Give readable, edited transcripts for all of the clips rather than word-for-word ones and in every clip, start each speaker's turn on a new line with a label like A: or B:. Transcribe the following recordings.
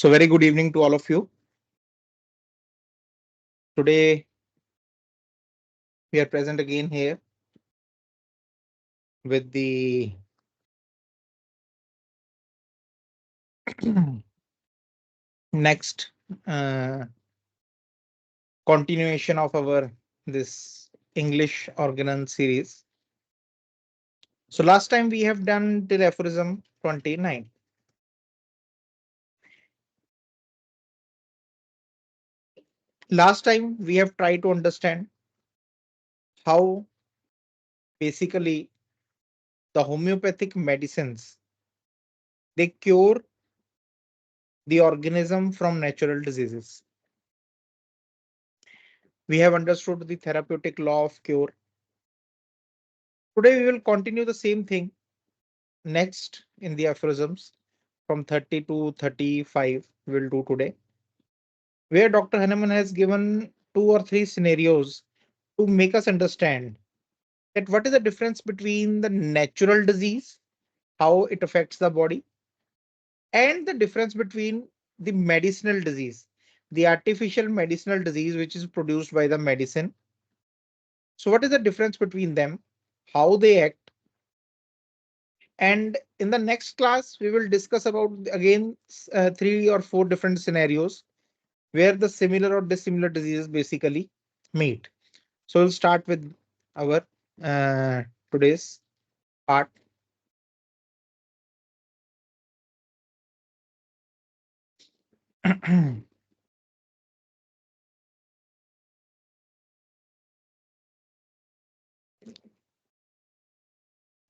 A: So very good evening to all of you. Today we are present again here with the next uh, continuation of our this English Organon series. So last time we have done till aphorism 29. Last time we have tried to understand how basically the homeopathic medicines they cure the organism from natural diseases. We have understood the therapeutic law of cure. Today we will continue the same thing next in the aphorisms from 30 to 35 we'll do today, where Dr. Hahnemann has given two or three scenarios to make us understand that what is the difference between the natural disease, how it affects the body, and the difference between the medicinal disease, the artificial medicinal disease which is produced by the medicine. So what is the difference between them, how they act, and in the next class we will discuss about again three or four different scenarios where the similar or dissimilar diseases basically meet. So we'll start with our today's part.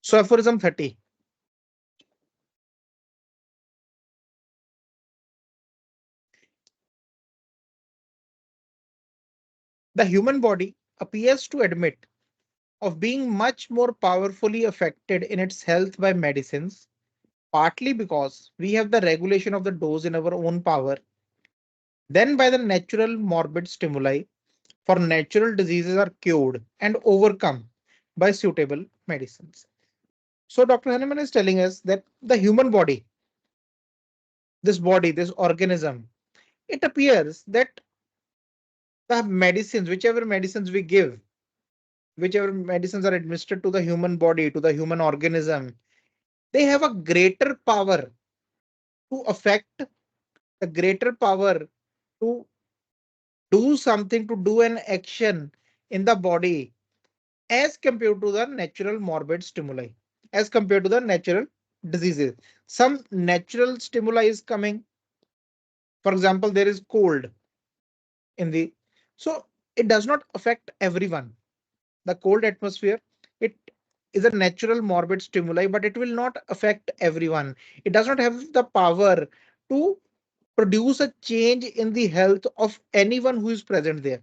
A: So aphorism 30. The human body appears to admit of being much more powerfully affected in its health by medicines, partly because we have the regulation of the dose in our own power, then by the natural morbid stimuli. For natural diseases are cured and overcome by suitable medicines. So Dr. Hahnemann is telling us that the human body, this organism, it appears that the medicines, whichever medicines we give, whichever medicines are administered to the human body, to the human organism, they have a greater power to affect, a greater power to do something, to do an action in the body as compared to the natural morbid stimuli, as compared to the natural diseases. Some natural stimuli is coming. For example, there is cold in the, so it does not affect everyone. The cold atmosphere, it is a natural morbid stimuli, but it will not affect everyone. It does not have the power to produce a change in the health of anyone who is present there.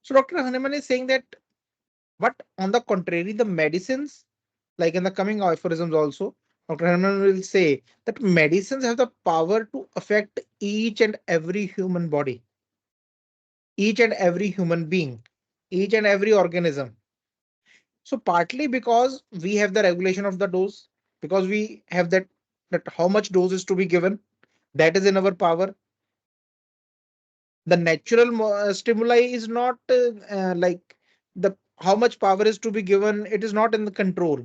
A: So Dr. Hahnemann is saying that, but on the contrary, the medicines, like in the coming aphorisms also, Dr. Hahnemann will say that medicines have the power to affect each and every human body, each and every human being, each and every organism. So partly because we have the regulation of the dose, because we have that how much dose is to be given, that is in our power. The natural stimuli is not like the how much power is to be given, it is not in the control.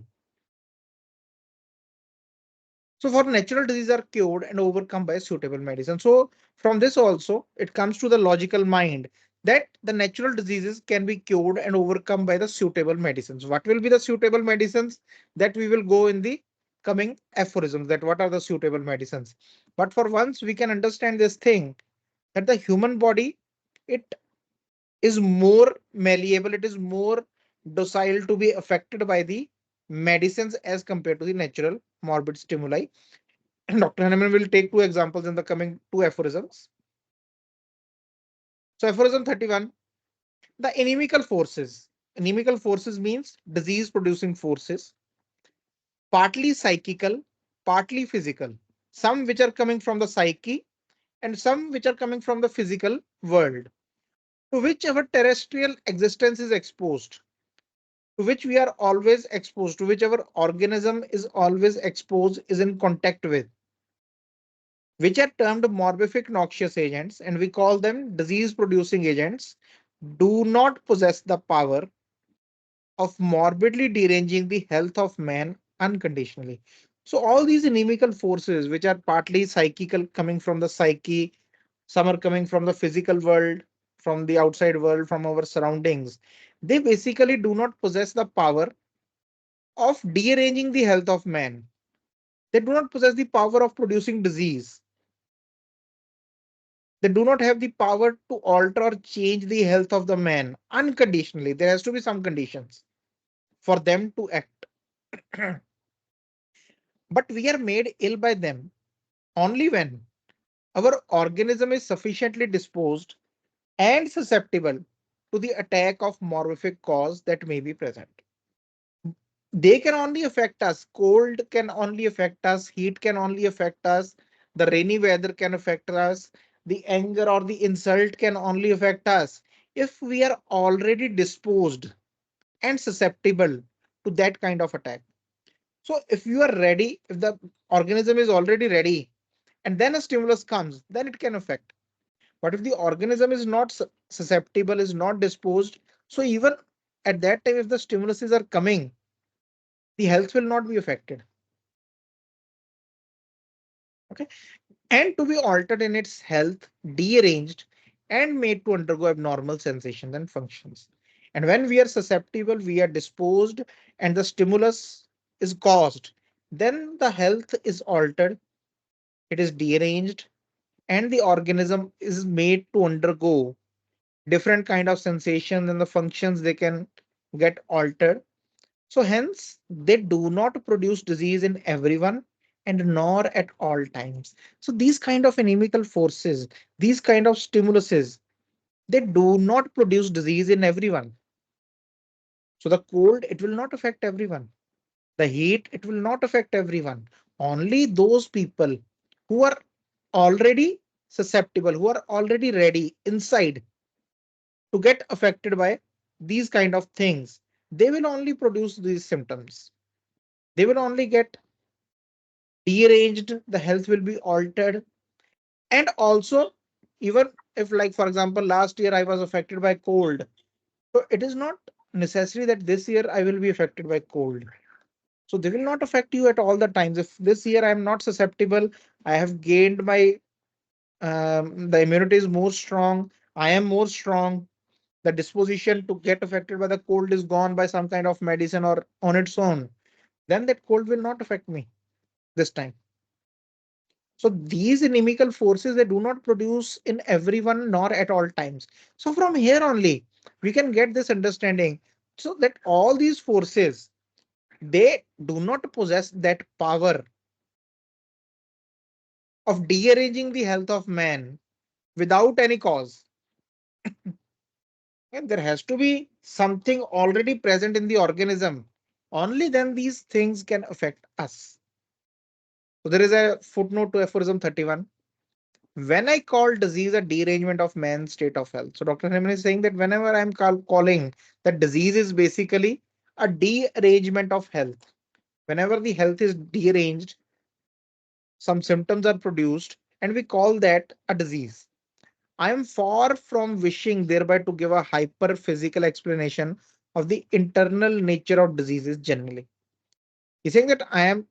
A: So for natural diseases are cured and overcome by suitable medicine. So from this also it comes to the logical mind that the natural diseases can be cured and overcome by the suitable medicines. What will be the suitable medicines, that we will go in the coming aphorisms, that what are the suitable medicines. But for once we can understand this thing, that the human body, it is more malleable, it is more docile to be affected by the medicines as compared to the natural morbid stimuli. Dr. Hahnemann will take two examples in the coming two aphorisms. So aphorism 31, the inimical forces. Inimical forces means disease producing forces, partly psychical, partly physical. Some which are coming from the psyche and some which are coming from the physical world, to which our terrestrial existence is exposed, to which we are always exposed, to which our organism is always exposed, is in contact with. which are termed morbific noxious agents, and we call them disease producing agents, do not possess the power of morbidly deranging the health of man unconditionally. So all these inimical forces, which are partly psychical, coming from the psyche, some are coming from the physical world, from the outside world, from our surroundings, they basically do not possess the power of deranging the health of man. They do not possess the power of producing disease. They do not have the power to alter or change the health of the man unconditionally. There has to be some conditions for them to act. But we are made ill by them only when our organism is sufficiently disposed and susceptible to the attack of morbific cause that may be present. They can only affect us. Cold can only affect us. Heat can only affect us. The rainy weather can affect us. The anger or the insult can only affect us if we are already disposed and susceptible to that kind of attack. So if you are ready, if the organism is already ready and then a stimulus comes, then it can affect. But if the organism is not susceptible, is not disposed, so even at that time, if the stimuluses are coming, the health will not be affected. Okay. And to be altered in its health, dearranged, and made to undergo abnormal sensations and functions. And when we are susceptible, we are disposed, and the stimulus is caused, then the health is altered, it is deranged, and the organism is made to undergo different kind of sensations, and the functions they can get altered. So hence they do not produce disease in everyone and nor at all times. So these kind of inimical forces, these kind of stimuluses, they do not produce disease in everyone. So the cold, it will not affect everyone. The heat, it will not affect everyone. Only those people who are already susceptible, who are already ready inside to get affected by these kind of things, they will only produce these symptoms. They will only get deranged, the health will be altered. And also, even if, like, for example, last year I was affected by cold, so it is not necessary that this year I will be affected by cold. So they will not affect you at all the times. If this year I am not susceptible, I have gained my the immunity is more strong, I am more strong, the disposition to get affected by the cold is gone by some kind of medicine or on its own, then that cold will not affect me this time. So these inimical forces, they do not produce in everyone nor at all times. So from here only we can get this understanding, so that all these forces, they do not possess that power of dearranging the health of man without any cause. And there has to be something already present in the organism. Only then these things can affect us. So there is a footnote to Aphorism 31. When I call disease a derangement of man's state of health. So Dr. Heyman is saying that whenever I'm calling that disease is basically a derangement of health. Whenever the health is deranged, some symptoms are produced, and we call that a disease. I am far from wishing thereby to give a hyper physical explanation of the internal nature of diseases generally. He's saying that I'm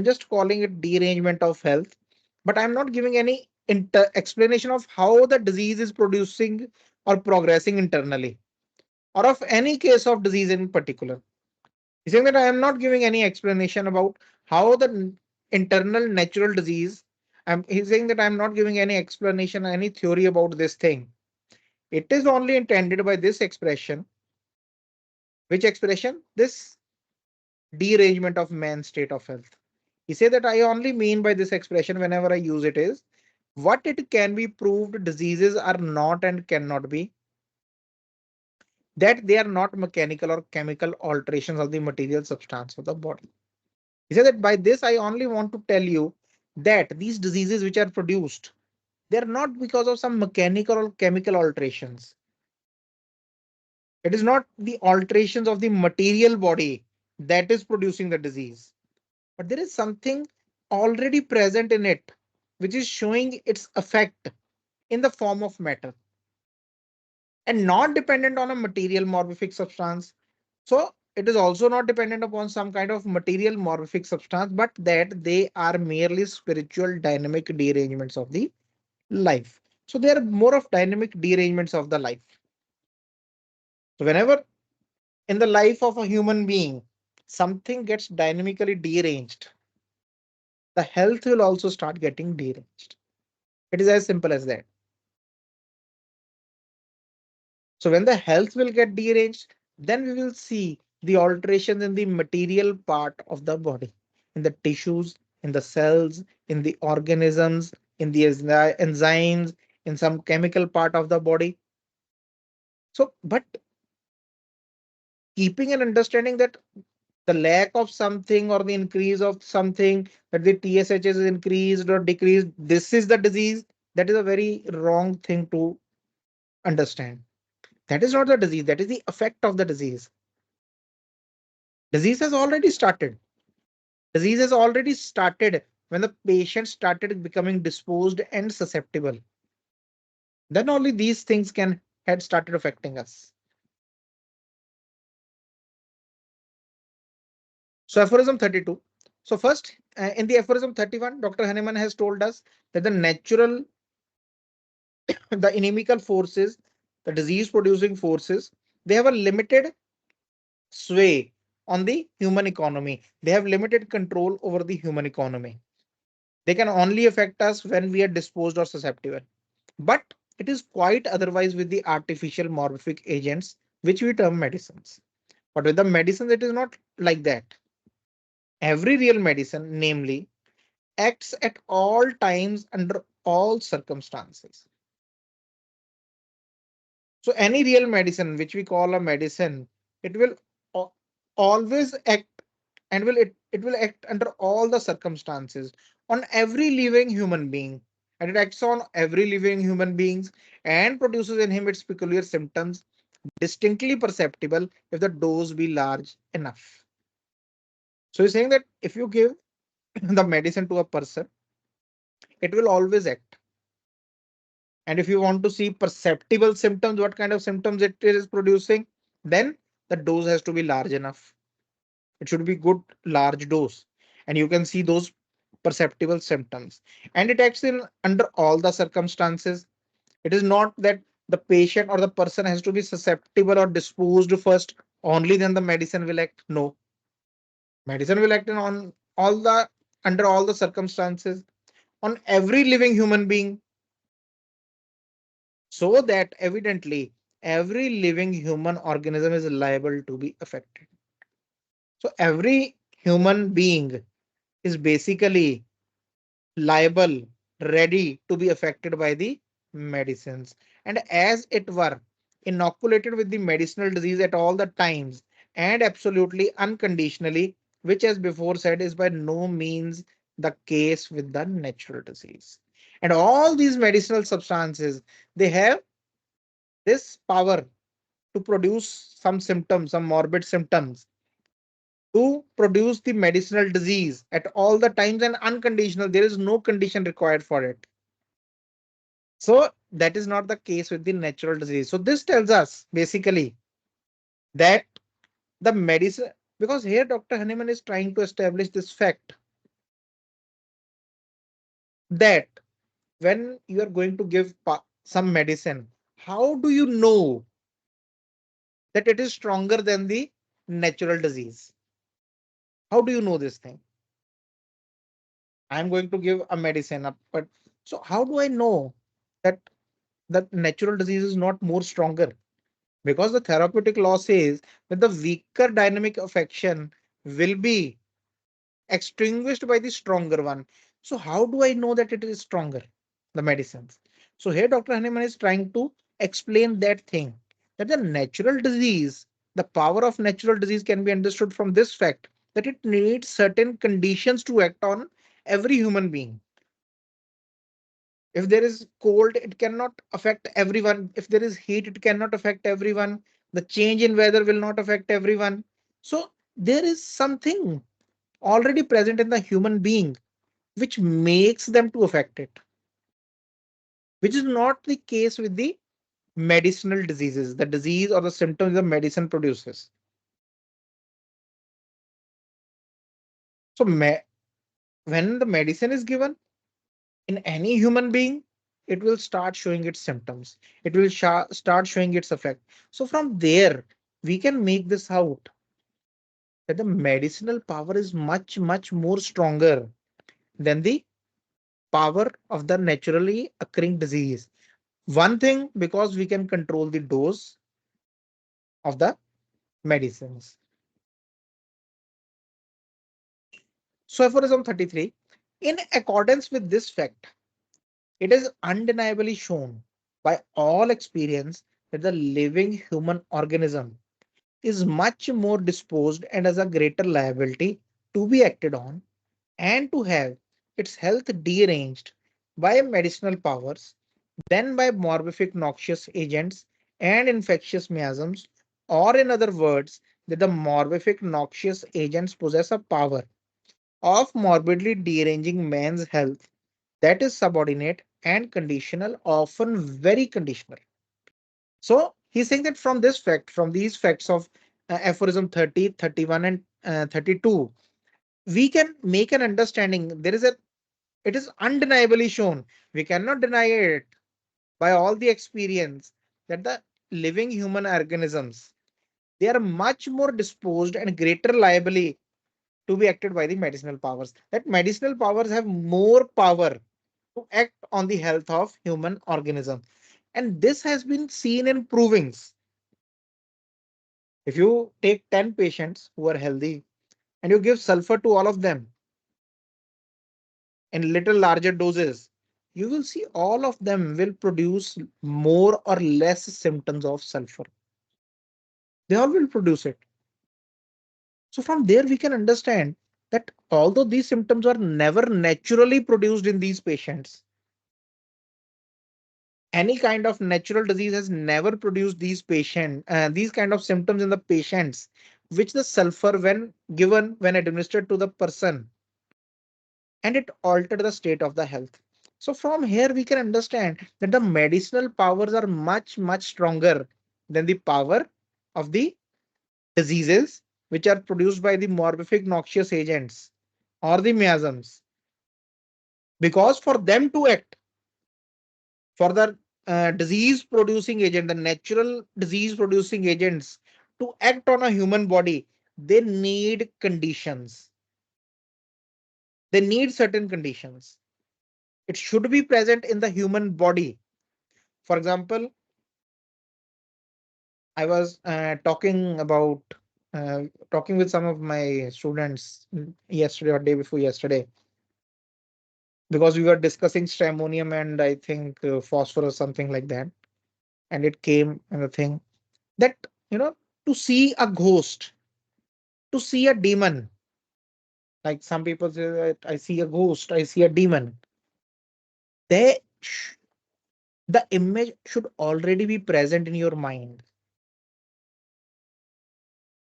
A: just calling it derangement of health, but I'm not giving any explanation of how the disease is producing or progressing internally, or of any case of disease in particular. He's saying that I am not giving any explanation about how the internal natural disease. He's saying that I'm not giving any explanation, any theory about this thing. It is only intended by this expression. Which expression? This derangement of man's state of health. He said that I only mean by this expression whenever I use it is what it can be proved diseases are not and cannot be, that they are not mechanical or chemical alterations of the material substance of the body. He said that by this I only want to tell you that these diseases which are produced, they are not because of some mechanical or chemical alterations. It is not the alterations of the material body that is producing the disease, but there is something already present in it, which is showing its effect in the form of matter and not dependent on a material morphic substance. So it is also not dependent upon some kind of material morphic substance, but that they are merely spiritual dynamic derangements of the life. So they are more of dynamic derangements of the life. So whenever in the life of a human being, something gets dynamically deranged, the health will also start getting deranged. It is as simple as that. So when the health will get deranged, then we will see the alterations in the material part of the body, in the tissues, in the cells, in the organisms, in the enzymes, in some chemical part of the body. So, but keeping an understanding that the lack of something or the increase of something, that the TSH is increased or decreased, this is the disease, that is a very wrong thing to understand. That is not the disease, that is the effect of the disease. Disease has already started. Disease has already started when the patient started becoming disposed and susceptible. Then only these things can had started affecting us. So aphorism 32. So first, in the aphorism 31, Dr. Hahnemann has told us that the natural, the inimical forces, the disease producing forces, they have a limited sway on the human economy. They have limited control over the human economy. They can only affect us when we are disposed or susceptible. But it is quite otherwise with the artificial morphic agents, which we term medicines. But with the medicines, it is not like that. Every real medicine, namely, acts at all times under all circumstances. So any real medicine, which we call a medicine, it will always act and it will act under all the circumstances on every living human being. And it acts on every living human beings and produces in him its peculiar symptoms, distinctly perceptible if the dose be large enough. So he's saying that if you give the medicine to a person, it will always act. And if you want to see perceptible symptoms, what kind of symptoms it is producing, then the dose has to be large enough. It should be good large dose. And you can see those perceptible symptoms. And it acts in under all the circumstances. It is not that the patient or the person has to be susceptible or disposed first, only then the medicine will act. No, medicine will act in on all the under all the circumstances on every living human being, so that evidently every living human organism is liable to be affected. So every human being is basically liable, ready to be affected by the medicines, and as it were, inoculated with the medicinal disease at all the times and absolutely unconditionally, which, as before said, is by no means the case with the natural disease. And all these medicinal substances, they have this power to produce some symptoms, some morbid symptoms, to produce the medicinal disease at all the times and unconditional. There is no condition required for it. So that is not the case with the natural disease. So this tells us basically that the medicine, because here Dr. Hahnemann is trying to establish this fact that when you are going to give some medicine, how do you know that it is stronger than the natural disease? How do you know this thing? I'm going to give a medicine, but so how do I know that that natural disease is not more stronger? Because the therapeutic law says that the weaker dynamic affection will be extinguished by the stronger one. So how do I know that it is stronger? The medicines. So here Dr. Hahnemann is trying to explain that thing, that the natural disease, the power of natural disease can be understood from this fact that it needs certain conditions to act on every human being. If there is cold, it cannot affect everyone. If there is heat, it cannot affect everyone. The change in weather will not affect everyone. So there is something already present in the human being which makes them to affect it, which is not the case with the medicinal diseases, the disease or the symptoms the medicine produces. So when the medicine is given in any human being, it will start showing its symptoms. It will start showing its effect. So from there, we can make this out that the medicinal power is much, much more stronger than the power of the naturally occurring disease. One thing, because we can control the dose of the medicines. So aphorism 33, in accordance with this fact, it is undeniably shown by all experience that the living human organism is much more disposed and has a greater liability to be acted on and to have its health deranged by medicinal powers than by morbific noxious agents and infectious miasms, or in other words, that the morbific noxious agents possess a power of morbidly deranging man's health that is subordinate and conditional, often very conditional. So he's saying that from this fact, from these facts of aphorism 30, 31, and 32, we can make an understanding. It is undeniably shown. We cannot deny it by all the experience that the living human organisms, they are much more disposed and greater liability to be acted by the medicinal powers. That medicinal powers have more power to act on the health of human organism. And this has been seen in provings. If you take 10 patients who are healthy and you give sulfur to all of them in little larger doses, you will see all of them will produce more or less symptoms of sulfur. They all will produce it. So from there, we can understand that although these symptoms are never naturally produced in these patients, any kind of natural disease has never produced these kind of symptoms in the patients, which the sulfur, when given, when administered to the person, and it altered the state of the health. So from here, we can understand that the medicinal powers are much, much stronger than the power of the diseases which are produced by the morbific noxious agents or the miasms. Because for them to act, for the disease producing agent, the natural disease producing agents to act on a human body, they need conditions. They need certain conditions. It should be present in the human body. For example, I was talking with some of my students yesterday or day before yesterday, because we were discussing stramonium and I think phosphorus, something like that. And it came and the thing that, you know, to see a ghost, to see a demon, like some people say that I see a ghost, I see a demon. They, the image should already be present in your mind.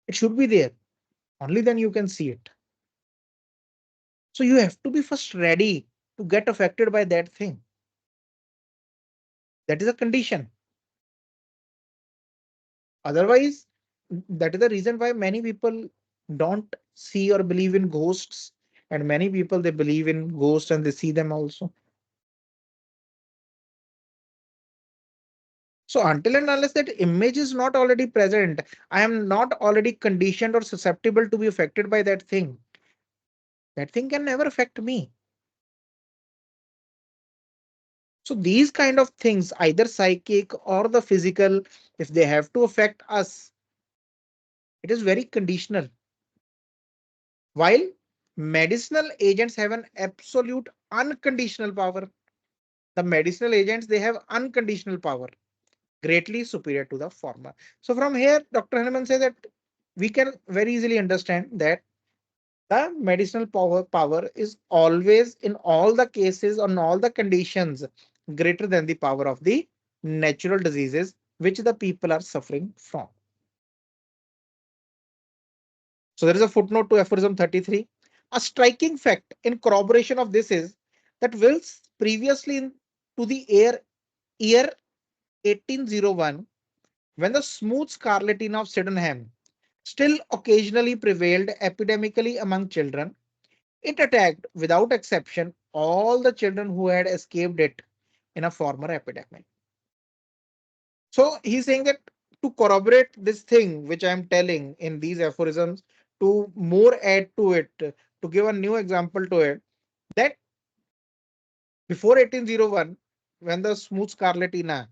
A: It should be there. Only then you can see it. So you have to be first ready to get affected by that thing. That is a condition. Otherwise, that is the reason why many people don't see or believe in ghosts, and many people they believe in ghosts and they see them also. So until and unless that image is not already present, I am not already conditioned or susceptible to be affected by that thing. That thing can never affect me. So these kind of things, either psychic or the physical, if they have to affect us, it is very conditional. While medicinal agents have an absolute unconditional power. The medicinal agents, they have unconditional power, greatly superior to the former. So from here, Dr. Hanuman says that we can very easily understand that the medicinal power is always in all the cases, on all the conditions, greater than the power of the natural diseases which the people are suffering from. So there is a footnote to aphorism 33. A striking fact in corroboration of this is that whilst previously to the year 1801, when the smooth scarlatina of Sydenham still occasionally prevailed epidemically among children, it attacked without exception all the children who had escaped it in a former epidemic. So he's saying that to corroborate this thing which I am telling in these aphorisms, to more add to it, to give a new example to it, that before 1801, when the smooth scarlatina,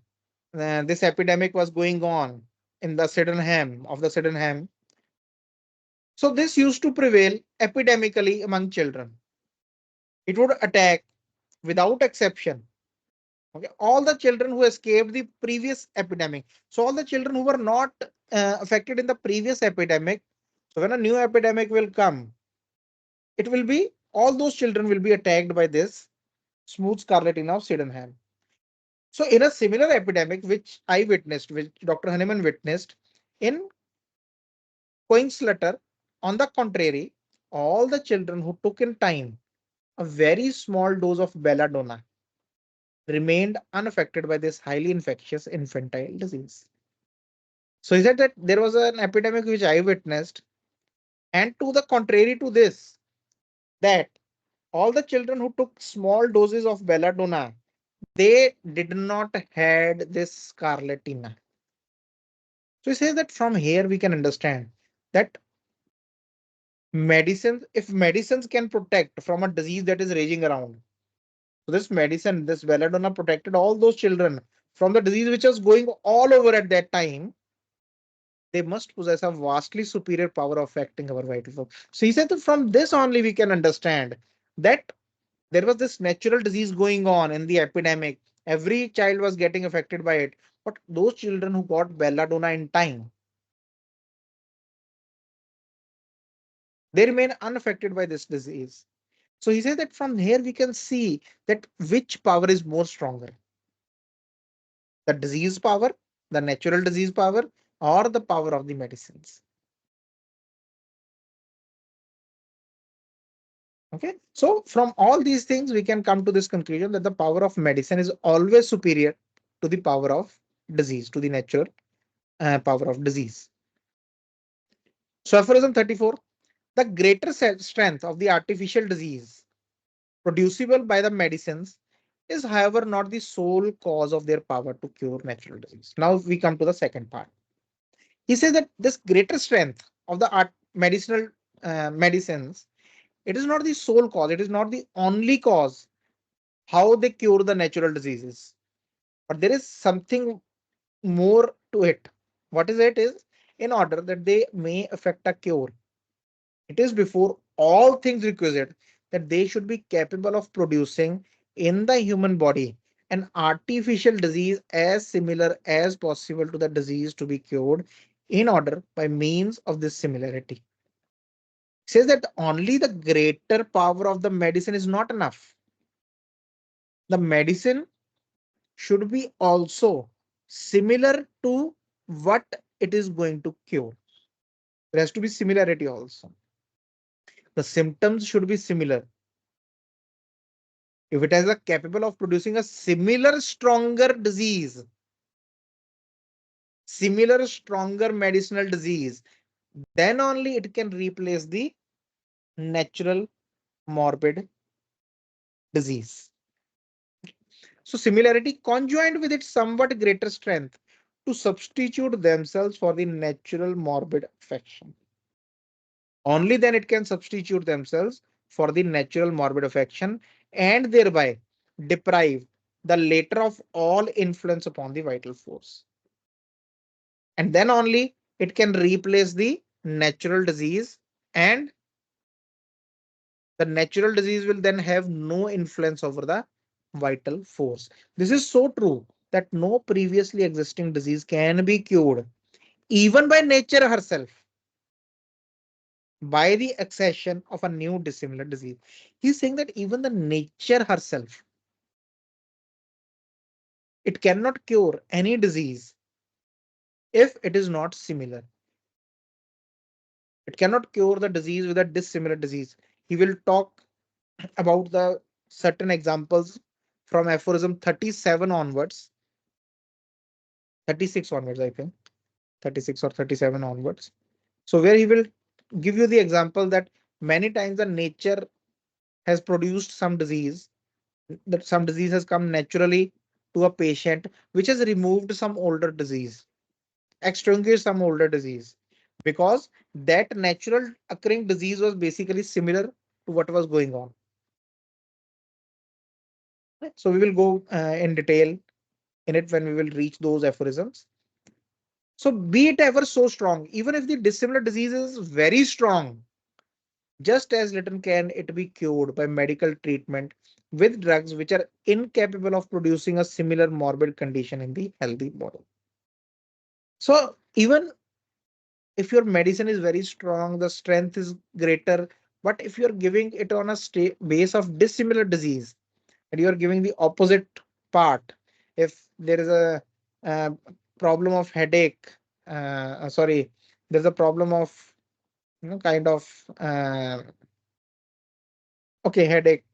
A: this epidemic was going on in the Sydenham. So this used to prevail epidemically among children. It would attack without exception. Okay, all the children who escaped the previous epidemic. So all the children who were not affected in the previous epidemic. So when a new epidemic will come, it will be all those children will be attacked by this smooth scarlatina of Sydenham. So in a similar epidemic which I witnessed, which Dr. Hahnemann witnessed in Coinslutter, on the contrary, all the children who took in time a very small dose of belladonna remained unaffected by this highly infectious infantile disease. So he said that there was an epidemic which I witnessed, and to the contrary to this, that all the children who took small doses of belladonna, they did not had this scarlatina. So he says that from here we can understand that medicines, if medicines can protect from a disease that is raging around, so this medicine, this belladonna protected all those children from the disease which was going all over at that time, they must possess a vastly superior power of affecting our vital force. So he said that from this only we can understand that there was this natural disease going on in the epidemic. Every child was getting affected by it. But those children who got belladonna in time, they remain unaffected by this disease. So he said that from here we can see that which power is more stronger, the disease power, the natural disease power, or the power of the medicines. Okay, so from all these things, we can come to this conclusion that the power of medicine is always superior to the power of disease, to the natural power of disease. So, aphorism 34, the greater strength of the artificial disease producible by the medicines is, however, not the sole cause of their power to cure natural disease. Now, we come to the second part. He says that this greater strength of the medicinal medicines, it is not the sole cause, it is not the only cause how they cure the natural diseases. But there is something more to it. What is it is, in order that they may affect a cure, it is before all things requisite that they should be capable of producing in the human body an artificial disease as similar as possible to the disease to be cured, in order by means of this similarity. It says that only the greater power of the medicine is not enough. The medicine should be also similar to what it is going to cure. There has to be similarity also. The symptoms should be similar. If it has a capable of producing a similar stronger disease, similar stronger medicinal disease, then only it can replace the natural morbid disease. So similarity conjoined with its somewhat greater strength to substitute themselves for the natural morbid affection. Only then it can substitute themselves for the natural morbid affection and thereby deprive the later of all influence upon the vital force. And then only it can replace the natural disease, and the natural disease will then have no influence over the vital force. This is so true that no previously existing disease can be cured even by nature herself by the accession of a new dissimilar disease. He's saying that even the nature herself, it cannot cure any disease if it is not similar. It cannot cure the disease with a dissimilar disease. He will talk about the certain examples from aphorism 37 onwards, 36 onwards, I think, 36 or 37 onwards. So where he will give you the example that many times the nature has produced some disease, that some disease has come naturally to a patient, which has removed some older disease, extinguished some older disease, because that natural occurring disease was basically similar to what was going on. Right? So we will go in detail in it when we will reach those aphorisms. So be it ever so strong, even if the dissimilar disease is very strong, just as little can it be cured by medical treatment with drugs which are incapable of producing a similar morbid condition in the healthy body. So even if your medicine is very strong, the strength is greater, but if you're giving it on a base of dissimilar disease and you're giving the opposite part, if there is a, uh problem of headache, sorry, there's a problem of, kind of, okay, headache,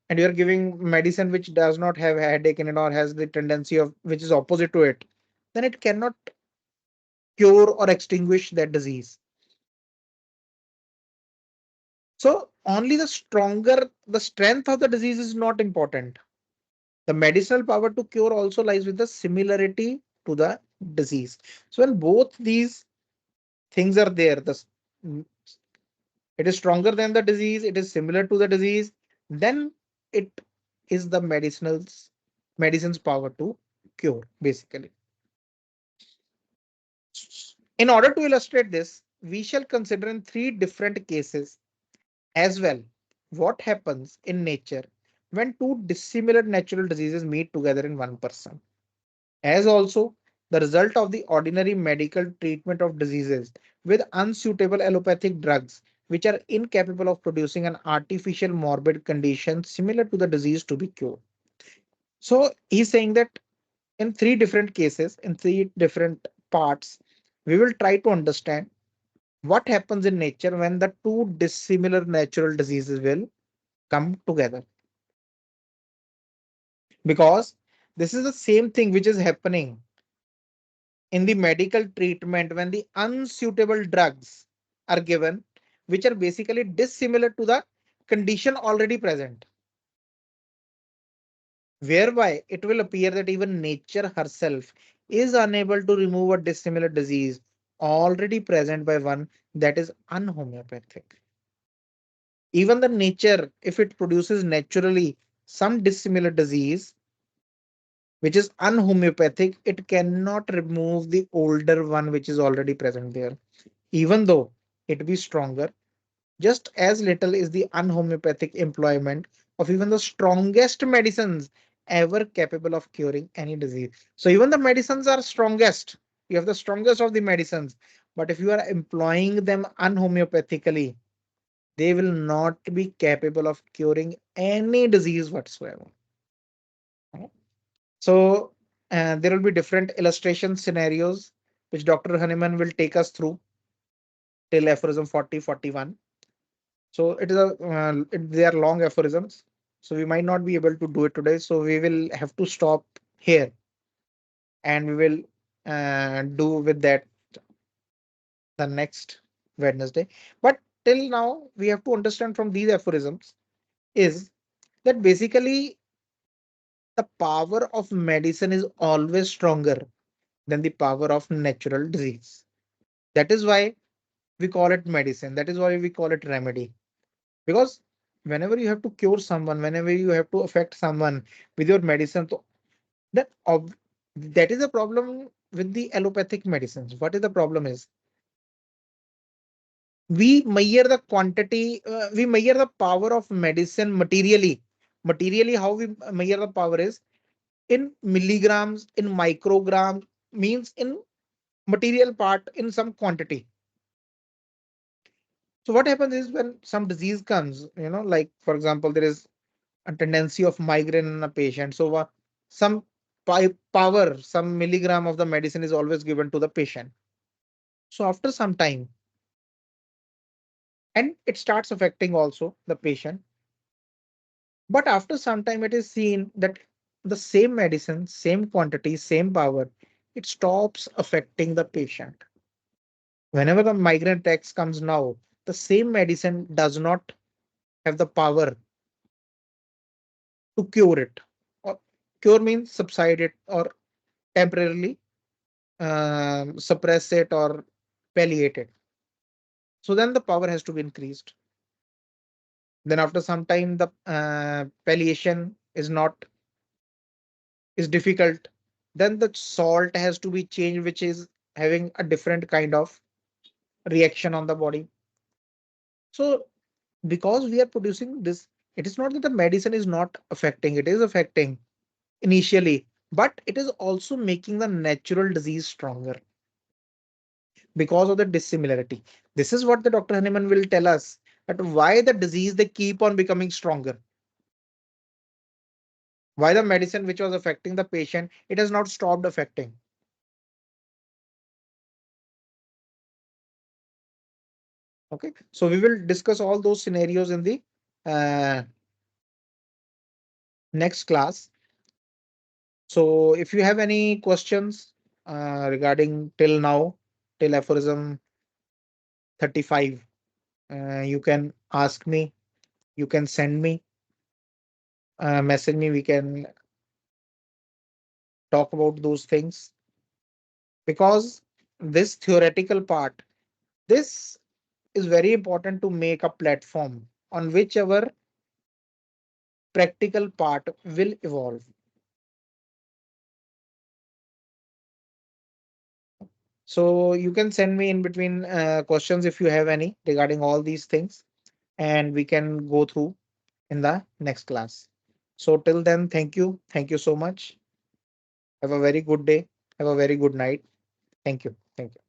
A: and you're giving medicine which does not have headache in it or has the tendency of which is opposite to it, then it cannot cure or extinguish that disease. So only the strength of the disease is not important. The medicinal power to cure also lies with the similarity to the disease. So when both these things are there, it is stronger than the disease, it is similar to the disease, then it is the medicine's power to cure, basically. In order to illustrate this, we shall consider in three different cases as well what happens in nature when two dissimilar natural diseases meet together in one person, as also the result of the ordinary medical treatment of diseases with unsuitable allopathic drugs which are incapable of producing an artificial morbid condition similar to the disease to be cured. So he's saying that in three different cases, in three different parts, we will try to understand what happens in nature when the two dissimilar natural diseases will come together. Because this is the same thing which is happening in the medical treatment when the unsuitable drugs are given, which are basically dissimilar to the condition already present, whereby it will appear that even nature herself is unable to remove a dissimilar disease already present by one that is unhomeopathic. Even the nature, if it produces naturally some dissimilar disease, which is unhomeopathic, it cannot remove the older one which is already present there, even though it be stronger. Just as little is the unhomeopathic employment of even the strongest medicines ever capable of curing any disease. So even the medicines are strongest. You have the strongest of the medicines, but if you are employing them unhomeopathically, they will not be capable of curing any disease whatsoever. Right? So there will be different illustration scenarios which Dr. Hahnemann will take us through till aphorism 40-41. So it is they are long aphorisms. So we might not be able to do it today. So we will have to stop here and we will do with that the next Wednesday. But till now, we have to understand from these aphorisms is that basically the power of medicine is always stronger than the power of natural disease. That is why we call it medicine. That is why we call it remedy. Because whenever you have to cure someone, whenever you have to affect someone with your medicine, so that is a problem with the allopathic medicines. What is the problem is we measure the quantity, we measure the power of medicine materially. Materially, how we measure the power is in milligrams, in micrograms, means in material part in some quantity. So what happens is when some disease comes, like for example, there is a tendency of migraine in a patient. So some power, some milligram of the medicine is always given to the patient. So after some time, and it starts affecting also the patient. But after some time, it is seen that the same medicine, same quantity, same power, it stops affecting the patient. Whenever the migraine attacks comes now, the same medicine does not have the power to cure it. Or cure means subside it or temporarily suppress it or palliate it. So then the power has to be increased. Then after some time, the palliation is difficult. Then the salt has to be changed, which is having a different kind of reaction on the body. So because we are producing this, it is not that the medicine is not affecting, it is affecting initially, but it is also making the natural disease stronger because of the dissimilarity. This is what the Dr. Hahnemann will tell us, that why the disease they keep on becoming stronger. Why the medicine which was affecting the patient, it has not stopped affecting. Okay, so we will discuss all those scenarios in the uh, next class. So if you have any questions regarding till now, till aphorism 35, you can ask me, you can send me, message me, we can talk about those things. Because this theoretical part, this is very important to make a platform on which our practical part will evolve. So you can send me in between questions if you have any regarding all these things, and we can go through in the next class. So till then, thank you. Thank you so much. Have a very good day. Have a very good night. Thank you. Thank you.